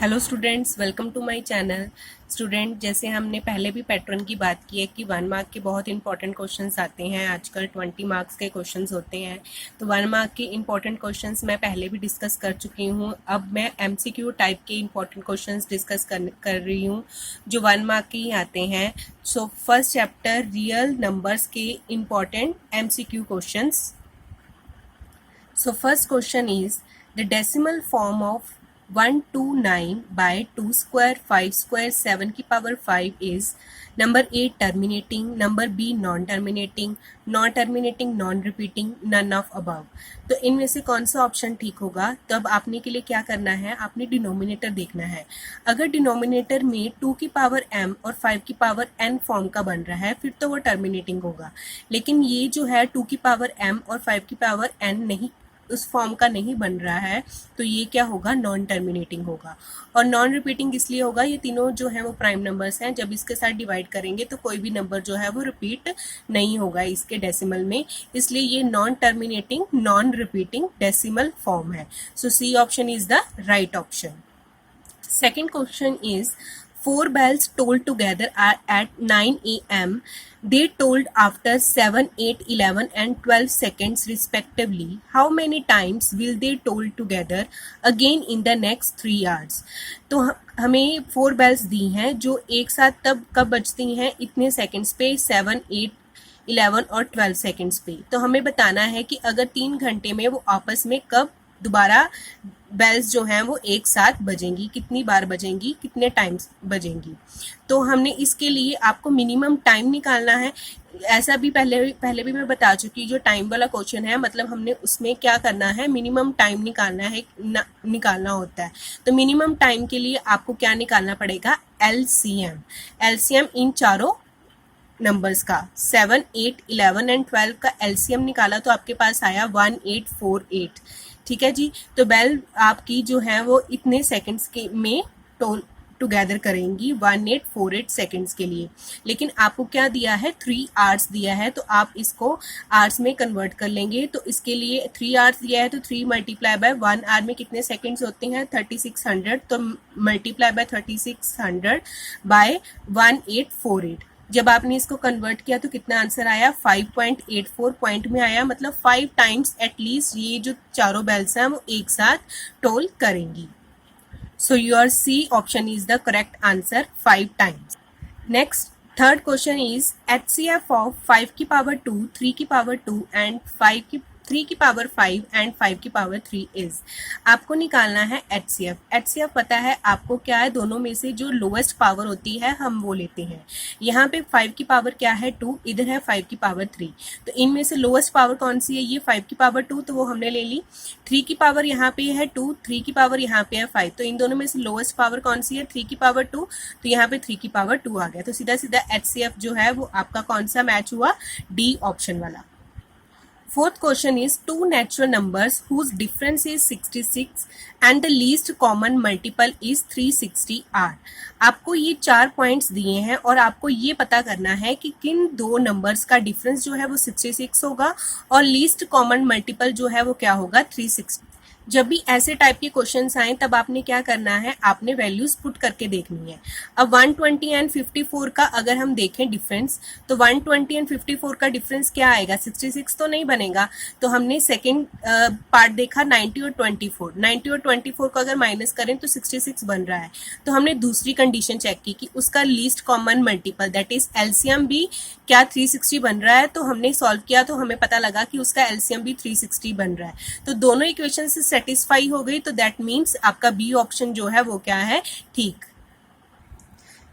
Hello students, welcome to my channel. Student, जैसे हमने पहले भी पैटर्न की बात की है कि 1 मार्क के बहुत इंपॉर्टेंट क्वेश्चंस आते हैं। आजकल 20 मार्क्स के क्वेश्चंस होते हैं, तो 1 मार्क के इंपॉर्टेंट क्वेश्चंस मैं पहले भी डिस्कस कर चुकी हूँ। अब मैं एमसीक्यू टाइप के इंपॉर्टेंट क्वेश्चंस डिस्कस कर रही हूँ जो 1 मार्क के ही आते हैं। So first chapter real numbers के important MCQ questions. So first question is the decimal form of 129 by 2 square 5 square 7 की power 5 is number A terminating, number B non terminating, non terminating, non repeating, none of above। तो इनमें से कौन सा option ठीक होगा? तो अब आपने के लिए क्या करना है, आपने डिनोमिनेटर देखना है। अगर डिनोमिनेटर में 2 की पावर m और 5 की पावर n फॉर्म का बन रहा है फिर तो वो टर्मिनेटिंग होगा, लेकिन ये जो है 2 की पावर m और 5 की पावर n नहीं, उस फॉर्म का नहीं बन रहा है, तो ये क्या होगा, नॉन टर्मिनेटिंग होगा। और नॉन रिपीटिंग इसलिए होगा, ये तीनों जो है वो प्राइम नंबर्स हैं, जब इसके साथ डिवाइड करेंगे तो कोई भी नंबर जो है वो रिपीट नहीं होगा इसके डेसिमल में, इसलिए ये non terminating non repeating decimal form है। So C option is the right option. Second question is 4 bells tolled together are at 9 a.m. They tolled after 7, 8, 11 and 12 seconds respectively. How many times will they toll together again in the next 3 hours? तो हमें 4 bells दी हैं जो एक साथ तब कब बजती हैं, इतने सेकंड्स पे, 7, 8, 11 और 12 सेकंड्स पे। तो हमें बताना है कि अगर 3 घंटे में वो आपस में कब दोबारा बेल्स जो हैं वो एक साथ बजेंगी, कितनी बार बजेंगी, कितने टाइम्स बजेंगी। तो हमने इसके लिए आपको मिनिमम टाइम निकालना है। ऐसा भी पहले भी मैं बता चुकी, जो टाइम वाला क्वेश्चन है मतलब हमने उसमें क्या करना है, मिनिमम टाइम निकालना होता है। तो मिनिमम टाइम के लिए आपको क्या निकालना पड़ेगा, एलसीएम इन चारों नंबर्स का। 7, 8, 11 एंड 12 का एलसीएम निकाला तो आपके पास आया 1848। ठीक है जी। तो बेल आपकी जो है वो इतने सेकंड्स के में टोल टुगेदर करेंगी 1848 सेकंड्स के लिए। लेकिन आपको क्या दिया है, 3 आवर्स दिया है, तो आप इसको आवर्स में कन्वर्ट कर लेंगे। तो इसके लिए 3 आवर्स दिया है तो 3 मल्टीप्लाई बाय 1 आवर में कितने सेकंड्स होते हैं, 3600। तो मल्टीप्लाई बाय 3600 बाय 1848। जब आपने इसको कन्वर्ट किया तो कितना आंसर आया, 5.84 पॉइंट में आया, मतलब 5 टाइम्स एटलीस्ट ये जो चारों बेल्स हैं वो एक साथ टोल करेंगी। So your C option is the correct answer, 5 times. Next third question is HCF of 5 की पावर 2, 3 की पावर 2 एंड 3 की पावर 5 एंड 5 की पावर 3 इज। आपको निकालना है HCF पता है आपको क्या है, दोनों में से जो लोएस्ट पावर होती है हम वो लेते हैं। यहाँ पे 5 की पावर क्या है, 2, इधर है 5 की पावर 3, तो इनमें से लोएस्ट पावर कौन सी है, ये 5 की पावर 2, तो वो हमने ले ली। 3 की पावर यहाँ पे है 2, 3 की पावर यहाँ पे है 5, तो इन दोनों में से लोएस्ट पावर कौन सी है, 3 की पावर 2, तो यहाँ पे 3 की पावर 2 आ गया। तो सीधा सीधा HCF जो है वो आपका कौन सा मैच हुआ, डी ऑप्शन वाला। Fourth question is 2 natural numbers whose difference is 66 and the least common multiple is 360 are। आपको ये 4 पॉइंट्स दिए हैं और आपको ये पता करना है कि किन 2 नंबर्स का डिफरेंस जो है वो 66 होगा और लीस्ट कॉमन मल्टीपल जो है वो क्या होगा, 360। जब भी ऐसे टाइप के क्वेश्चंस आए तब आपने क्या करना है, आपने वैल्यूज पुट करके देखनी है। अब 120 एंड 54 का अगर हम देखें डिफरेंस, तो 120 एंड 54 का डिफरेंस क्या आएगा, 66 तो नहीं बनेगा। तो हमने सेकेंड पार्ट देखा 90 और 24, 90 और 24 को अगर माइनस करें तो 66 बन रहा है। तो हमने दूसरी कंडीशन चेक की कि उसका least common multiple that is LCM भी क्या 360 बन रहा है। तो हमने सॉल्व किया तो हमें पता लगा कि उसका एलसीएम भी 360 बन रहा है। तो दोनों इक्वेशन से सेटिस्फाई हो गई, तो दैट मीन्स आपका बी ऑप्शन जो है वो क्या है, ठीक।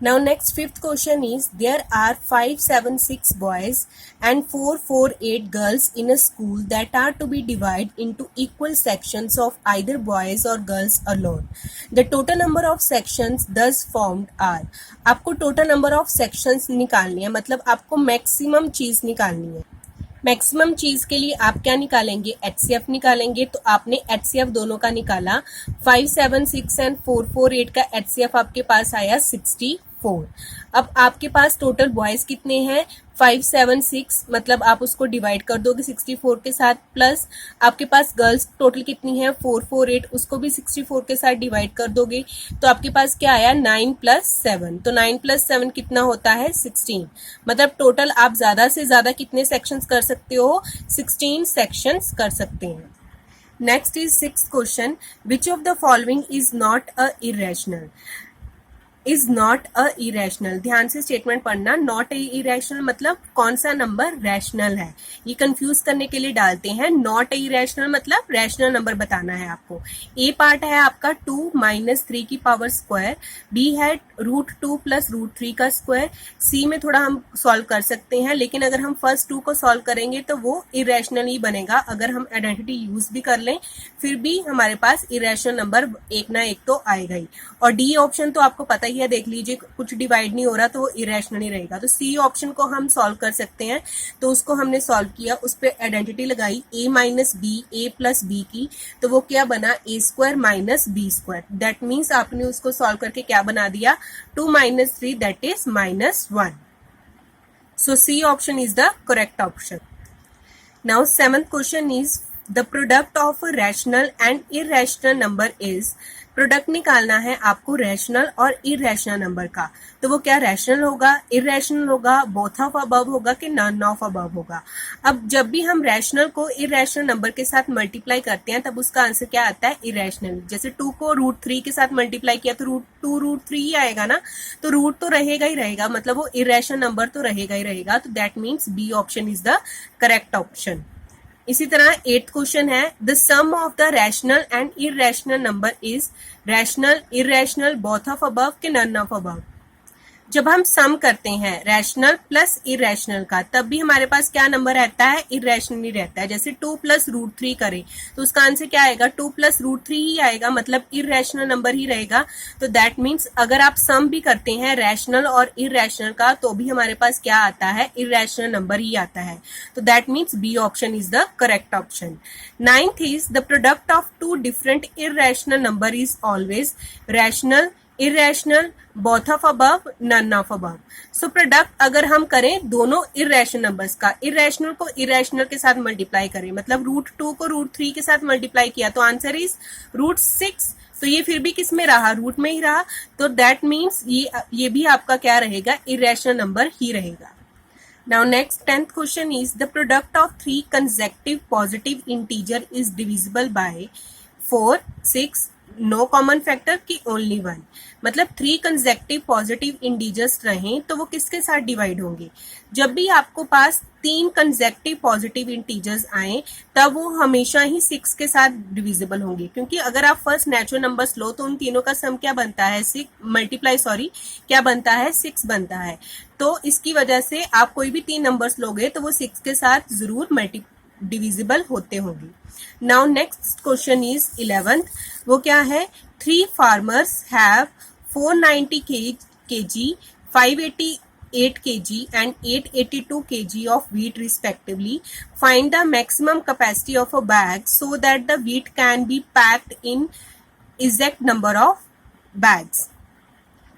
Now next fifth question is there are 576 boys and 448 girls in a school that are to be divided into equal sections of either boys or girls alone. The total number of sections thus formed are। आपको total number of sections निकालनी है, मतलब आपको maximum चीज निकालनी है। Maximum चीज के लिए आप क्या निकालेंगे, HCF निकालेंगे। तो आपने HCF दोनों का निकाला, 576 एंड 448 का HCF आपके पास आया 64। 4। अब आपके पास टोटल बॉयज कितने हैं 5 7 6, मतलब आप उसको डिवाइड कर दोगे 64 के साथ, प्लस आपके पास गर्ल्स टोटल कितनी है 4 4 8, उसको भी 64 के साथ डिवाइड कर दोगे तो आपके पास क्या आया 9 + 7। तो 9 + 7 कितना होता है 16। मतलब टोटल आप ज्यादा से ज्यादा कितने सेक्शंस कर सकते हो 16 सेक्शंस कर सकते हैं। Next is 6th question, which of the following is not a irrational. Is not a irrational, ध्यान से स्टेटमेंट पढ़ना। नॉट ए इरेशनल मतलब कौन सा नंबर रैशनल है, ये कंफ्यूज करने के लिए डालते हैं। नॉट ए इरेशनल मतलब रैशनल नंबर बताना है आपको। ए पार्ट है आपका 2 - 3 की पावर स्क्वायर, बी है √2 + √3 का स्क्वायर, सी में थोड़ा हम सॉल्व कर सकते हैं, लेकिन अगर हम फर्स्ट 2 को सॉल्व करेंगे तो वो इरेशनल ही बनेगा। अगर हम आइडेंटिटी यूज भी कर लें फिर भी हमारे पास इरेशनल नंबर एक ना एक तो आएगा ही। और डी ऑप्शन तो आपको पता ही है, देख लीजिए कुछ डिवाइड नहीं हो रहा तो वो इरेशनल ही रहेगा। तो सी ऑप्शन को हम सॉल्व कर सकते हैं, तो उसको हमने सॉल्व किया, उस पर आइडेंटिटी लगाई a - b, a + b की, तो वो क्या बना a² - b²। दैट मीन्स आपने उसको सॉल्व करके क्या बना दिया 2 - 3 that is -1। So C option is the correct option. Now 7th question is the product of a rational and irrational number is, product निकालना है आपको रैशनल और इरेशनल नंबर का, तो वो क्या रैशनल होगा इरेशनल होगा बोथ ऑफ अबव होगा कि नन ऑफ अबव होगा। अब जब भी हम रैशनल को इरेशनल नंबर के साथ मल्टीप्लाई करते हैं तब उसका आंसर क्या आता है इरेशनल। जैसे 2 को √3 के साथ मल्टीप्लाई किया तो √2 √3 ही आएगा ना, तो रूट तो रहेगा ही रहेगा, मतलब वो इरेशनल नंबर तो रहेगा ही रहेगा। तो that means B option is the correct option. इसी तरह 8th क्वेश्चन है, the sum of the rational and irrational number is rational irrational both of above कि नन ऑफ अबव। जब हम सम करते हैं रैशनल प्लस इरेशनल का तब भी हमारे पास क्या नंबर रहता है इरेशनल ही रहता है। जैसे 2 + √3 करें तो उसका आंसर क्या आएगा 2 + √3 ही आएगा, मतलब इरेशनल नंबर ही रहेगा। तो दैट मीन्स अगर आप सम भी करते हैं रैशनल और इरेशनल का तो भी हमारे पास क्या आता है इरेशनल नंबर ही आता है। तो that means B option is the correct option. 9th is the product of 2 different irrational number is always rational irrational both of above none of above. So product अगर हम करें दोनों इरेशनल नंबर्स का, irrational को irrational के साथ multiply करें, मतलब √2 को √3 के साथ मल्टीप्लाई किया तो आंसर इज √6। तो ये फिर भी किस में रहा रूट में ही रहा, तो दैट मीन्स ये भी आपका क्या रहेगा इरेशनल नंबर ही रहेगा। Now next 10th question is the product of 3 consecutive positive integer is divisible by 4 6 no common factor की ओनली 1। मतलब 3 कंसेक्टिव पॉजिटिव इंटीजर्स रहें तो वो किसके साथ डिवाइड होंगे। जब भी आपको पास 3 कंसेक्टिव पॉजिटिव इंटीजर्स आए तब वो हमेशा ही 6 के साथ डिविजिबल होंगे, क्योंकि अगर आप फर्स्ट नेचुरल नंबर्स लो तो उन तीनों का सम क्या बनता है क्या बनता है 6 बनता है। तो इसकी वजह से आप कोई भी 3 नंबर्स लोगे तो वो 6 के साथ जरूर डिविजिबल होते होंगे। Now next question is 11th, वो क्या है 3 farmers have 490 kg 588 kg and 882 kg of wheat respectively. Find the maximum capacity of a bag so that the wheat can be packed in exact number of bags.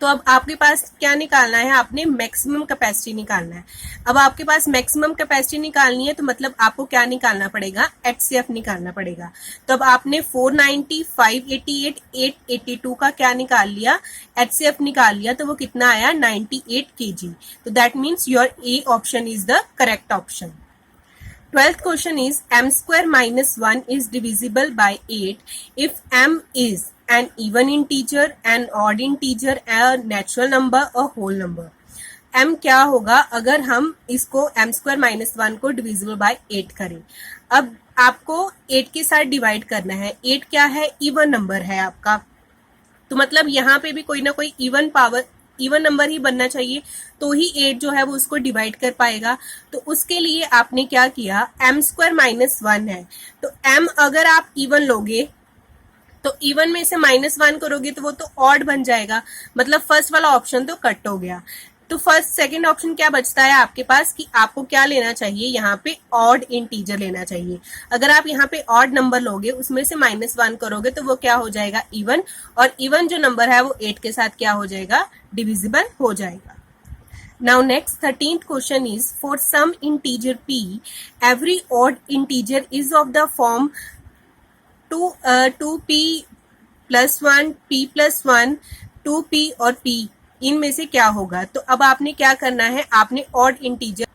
तो अब आपके पास क्या निकालना है, आपने मैक्सिमम कैपेसिटी निकालना है। अब आपके पास मैक्सिमम कैपेसिटी निकालनी है तो मतलब आपको क्या निकालना पड़ेगा HCF निकालना पड़ेगा। तो अब आपने 490 588 882 का क्या निकाल लिया HCF निकाल लिया, तो वो कितना आया 98 kg। तो that means your A option is the correct option. 12th question is m² - 1 is divisible by 8 if m is an even integer, an odd integer, a natural number, a whole number. m क्या होगा अगर हम इसको m² - 1 को divisible by 8 करें। अब आपको 8 के साथ डिवाइड करना है। 8 क्या है इवन नंबर है आपका, तो मतलब यहाँ पे भी कोई ना कोई इवन नंबर ही बनना चाहिए तो ही 8 जो है वो उसको डिवाइड कर पाएगा। तो उसके लिए आपने क्या किया m² - 1 है, तो m अगर आप इवन लोगे तो इवन में से -1 करोगे तो वो तो ऑड बन जाएगा, मतलब फर्स्ट वाला ऑप्शन तो कट हो गया। तो फर्स्ट सेकंड ऑप्शन क्या बचता है आपके पास कि आपको क्या लेना चाहिए, यहाँ पे ऑड इंटीजर लेना चाहिए। अगर आप यहाँ पे ऑड नंबर लोगे, उसमें से -1 करोगे तो वो क्या हो जाएगा, इवन, और इवन जो नंबर है वो 8 के साथ क्या हो जाएगा, डिविजिबल हो जाएगा। Now next 13th question is, for some integer p, every odd integer is of the form 2p plus 1, p plus 1, 2p और p, इनमें से क्या होगा। तो अब आपने क्या करना है, आपने ऑड इंटीजर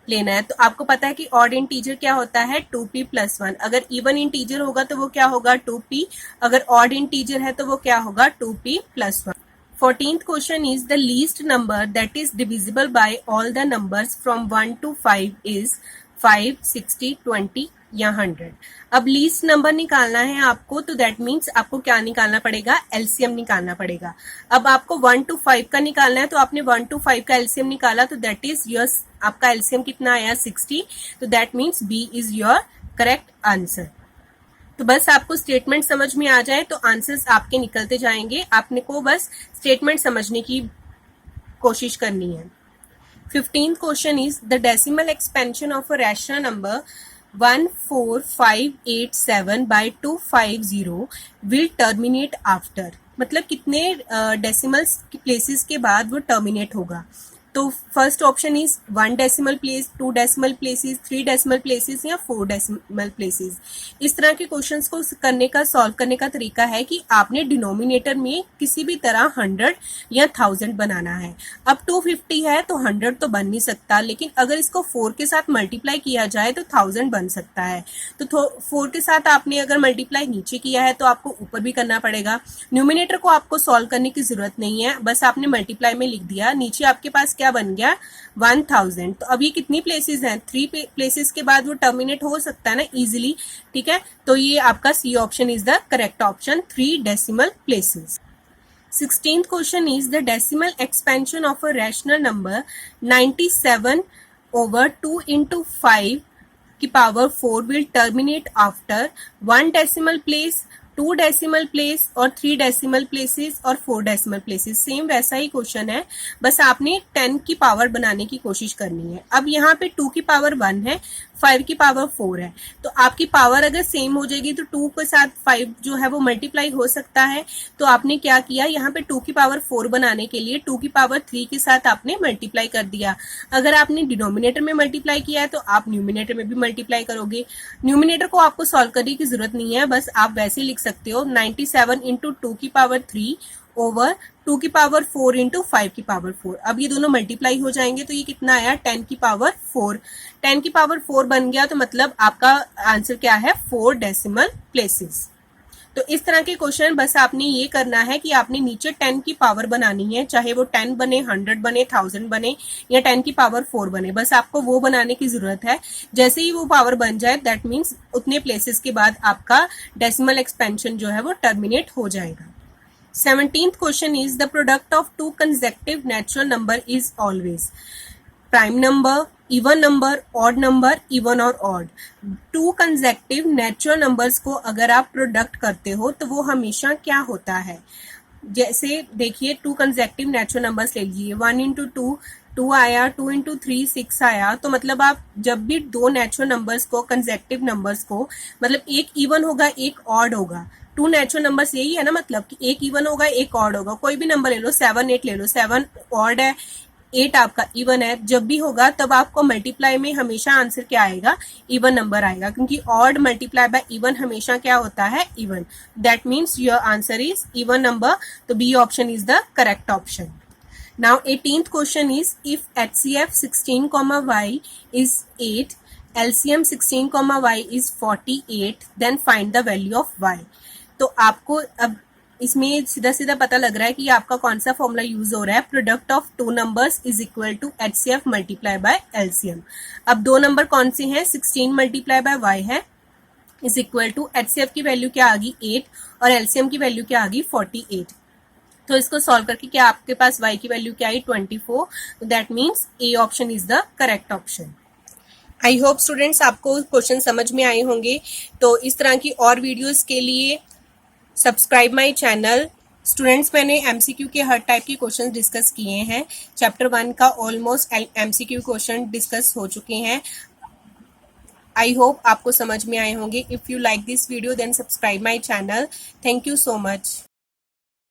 लेना है। तो आपको पता है कि ऑड इंटीजर क्या होता है, 2p plus 1। अगर इवन इंटीजर होगा तो वो क्या होगा, 2p। अगर ऑड इंटीजर है तो वो क्या होगा, 2p plus 1। 14th question is, the least number that is divisible by all the numbers from 1 to 5 is 5, 60, 20 या 100। अब लीस्ट नंबर निकालना है आपको, तो दैट मीन्स आपको क्या निकालना पड़ेगा, एलसीएम निकालना पड़ेगा। अब आपको 1 to 5 का निकालना है, तो आपने 1 to 5 का एलसीएम निकाला, तो दैट इज योर, आपका एलसीएम कितना आया, 60। तो that means B is your correct answer. तो बस आपको स्टेटमेंट समझ में आ जाए तो आंसर्स आपके निकलते जाएंगे, आपने को बस स्टेटमेंट समझने की कोशिश करनी है। 15th question is, the decimal expansion of a rational number 14587 by 250 will terminate after. मतलब कितने डेसिमल्स प्लेसेस के बाद वो टर्मिनेट होगा। तो first option is 1 decimal place, 2 decimal places, 3 decimal places या 4 डेसिमल प्लेसेस। इस तरह के क्वेश्चंस को करने का, सॉल्व करने का तरीका है कि आपने डिनोमिनेटर में किसी भी तरह 100 या 1000 बनाना है। अब 250 है तो 100 तो बन नहीं सकता, लेकिन अगर इसको 4 के साथ मल्टीप्लाई किया जाए तो 1000 बन सकता है। तो 4 के साथ आपने अगर मल्टीप्लाई नीचे किया है तो आपको ऊपर भी करना पड़ेगा। न्यूमिनेटर को आपको सॉल्व करने की जरूरत नहीं है, बस आपने मल्टीप्लाई में लिख दिया, नीचे आपके पास क्या बन गया, 1000। तो अब ये कितनी प्लेसेस हैं, 3 प्लेसेस के बाद वो टर्मिनेट हो सकता है ना इजीली, ठीक है। तो ये आपका C option is the correct option, 3 decimal places. 16th question is, the decimal expansion of a rational number 97 over 2 into 5 की power 4 will terminate after 1 decimal place, 2 decimal place और 3 डेसिमल प्लेसेस और 4 decimal places. Same वैसा ही question है, बस आपने 10 की power बनाने की कोशिश करनी है। अब यहाँ पे 2 की पावर 1 है, 5 की पावर 4 है, तो आपकी पावर अगर सेम हो जाएगी तो 2 के साथ 5 जो है वो मल्टीप्लाई हो सकता है। तो आपने क्या किया, यहाँ पे 2 की पावर 4 बनाने के लिए 2 की पावर 3 के साथ आपने मल्टीप्लाई कर दिया। अगर आपने डिनोमिनेटर में मल्टीप्लाई किया है तो आप न्यूमिनेटर में भी मल्टीप्लाई करोगे। न्यूमिनेटर को आपको सॉल्व करने की जरूरत नहीं है, बस आप वैसे लिख सकते हो 97 इंटू 2 की पावर 3 ओवर 2 की पावर 4 इंटू 5 की पावर 4। अब ये दोनों मल्टीप्लाई हो जाएंगे तो ये कितना आया, 10 की पावर 4। 10 की पावर 4 बन गया, तो मतलब आपका आंसर क्या है, 4 डेसिमल प्लेसेस। तो इस तरह के क्वेश्चन बस आपने ये करना है कि आपने नीचे 10 की पावर बनानी है, चाहे वो 10 बने, 100 बने, 1000 बने या 10 की पावर 4 बने, बस आपको वो बनाने की जरूरत है। जैसे ही वो पावर बन जाए दैट मीन्स उतने प्लेसेस के बाद आपका डेसिमल एक्सपेंशन जो है वो टर्मिनेट हो जाएगा। 17th question is, the product of 2 consecutive natural number is always prime number, even number, odd number, even और odd। 2 consecutive natural numbers को अगर आप प्रोडक्ट करते हो तो वो हमेशा क्या होता है, जैसे देखिए 2 consecutive natural numbers ले लीजिए, 1 into 2 2 आया, 2 into 3 6 आया। तो मतलब आप जब भी 2 नेचुरल नंबर्स को, कंसेक्टिव नंबर्स को, मतलब एक इवन होगा एक ऑड होगा। 2 नेचुरल नंबर्स यही है ना, मतलब कि एक इवन होगा एक ऑड होगा। कोई भी नंबर ले लो, 7 8 ले लो, 7 ऑड है, 8 आपका इवन है। जब भी होगा तब आपको मल्टीप्लाई में हमेशा आंसर क्या आएगा, इवन नंबर आएगा, क्योंकि ऑड मल्टीप्लाई बाय इवन हमेशा क्या होता है, even. That means your answer is even number. तो B option is the correct option. Now 18th question is, if HCF 16, y is 8, LCM 16, y is 48, then find the value of y। तो आपको अब इसमें सीधा सीधा पता लग रहा है कि आपका कौन सा फॉर्मूला यूज हो रहा है, product of 2 numbers is equal to HCF multiply by LCM। अब 2 नंबर कौन से हैं, 16 मल्टीप्लाई बाय y है इज इक्वल टू HCF की वैल्यू क्या आ गई 8 और LCM की वैल्यू क्या आ गई 48। तो इसको सॉल्व करके क्या आपके पास y की वैल्यू क्या आई 24। That means A option is the correct option. I hope students आपको क्वेश्चन समझ में आए होंगे। तो इस तरह की और वीडियोस के लिए सब्सक्राइब माय चैनल, स्टूडेंट्स, मैंने एमसीक्यू के हर टाइप के क्वेश्चन डिस्कस किए हैं। चैप्टर 1 का ऑलमोस्ट एमसीक्यू क्वेश्चन डिस्कस हो चुके हैं। आई होप आपको समझ में आए होंगे। If you like this video then subscribe my channel. Thank you so much.